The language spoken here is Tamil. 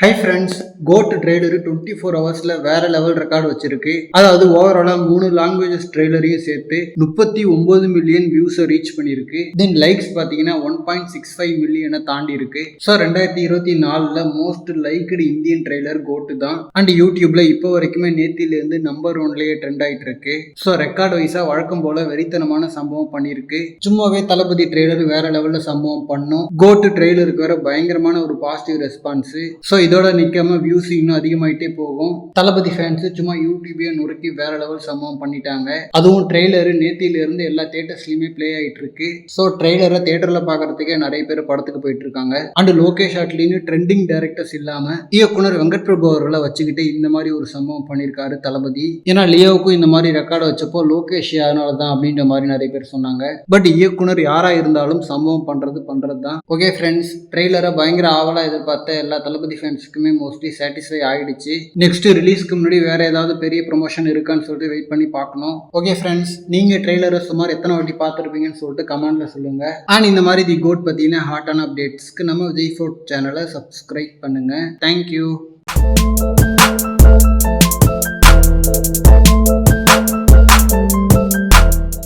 ஹை ஃப்ரெண்ட்ஸ், கோட் ட்ரெய்லர் 24 ஹவர்ஸ்ல வேற லெவல் ரெக்கார்டு வச்சிருக்கு. அதாவது ஓவராலா 3 லாங்குவேஜஸ் ட்ரெய்லரையும் சேர்த்து 39 மில்லியன் வியூஸை ரீச் பண்ணியிருக்கு. தென் லைக்ஸ் பார்த்தீங்கன்னா 1.65 மில்லியனை தாண்டி இருக்கு. ஸோ 2024ல most liked Indian trailer GOAT தான். அண்ட் யூடியூப்ல இப்போ வரைக்குமே நேத்திலேருந்து நம்பர் 1லயே ட்ரெண்ட் ஆயிட்டு இருக்கு. ஸோ ரெக்கார்டு வைஸா வழக்கம் போல வெறித்தனமான சம்பவம் பண்ணியிருக்கு. சும்மாவே தளபதி ட்ரெய்லர் வேற லெவல்ல சம்பவம் பண்ணும். கோட்டு ட்ரெய்லருக்கு வேற பயங்கரமான ஒரு பாசிட்டிவ் ரெஸ்பான்ஸ். ஸோ இதோட நிற்காம வியூஸ் இன்னும் அதிகமாயிட்டே போகும். தளபதி ஃபேன்ஸ் சும்மா யூடியூபே நொறுக்கி வேற லெவல் சம்பவம் பண்ணிட்டாங்க. அதுவும் ட்ரெய்லரு நேத்தில இருந்து எல்லா தியேட்டர்ஸ்லயுமே பிளே ஆயிட்டு இருக்கு. ஸோ ட்ரெய்லரை தியேட்டர்ல பாக்குறதுக்கே நிறைய பேர் படத்துக்கு போயிட்டு இருக்காங்க. அண்ட் லோகேஷ் அட்லின்னு ட்ரெண்டிங் டைரக்டர்ஸ் இல்லாம இயக்குனர் வெங்கட் பிரபு அவர்களை வச்சுக்கிட்டு இந்த மாதிரி ஒரு சம்பவம் பண்ணியிருக்காரு தளபதி. ஏன்னா லியோவுக்கும் இந்த மாதிரி ரெக்கார்டு வச்சப்போ லோகேஷ் அதனால தான் அப்படின்ற மாதிரி நிறைய பேர் சொன்னாங்க. பட் இயக்குனர் யாரா இருந்தாலும் சம்பவம் பண்றது தான். ஓகே ஃப்ரெண்ட்ஸ், ட்ரெய்லரை பயங்கர ஆவலா எதிர்பார்த்த எல்லா தளபதி ஃபேன்ஸ்க்குமே மோஸ்ட்லி சாட்டிஸ்ஃபை ஆயிடுச்சு. நெக்ஸ்ட் ரிலீஸ்க்கு முன்னாடி வேற ஏதாவது பெரிய ப்ரொமோஷன் இருக்கான்னு சொல்லிட்டு வெயிட் பண்ணி பார்க்கணும். ஓகே ஃப்ரெண்ட்ஸ், நீங்க ட்ரெய்லரை சுமார் எத்தனை வாட்டி பார்த்துருப்பீங்கன்னு சொல்லிட்டு கமெண்ட்ல சொல்லுங்க. அண்ட் இந்த மாதிரி தி கோட் பத்தின ஹாட்டான அப்டேட்ஸ்க்கு நம்ம விஜய் ஃபோர்ட் சேனலை சப்ஸ்கிரைப் பண்ணுங்க. தேங்க்யூ.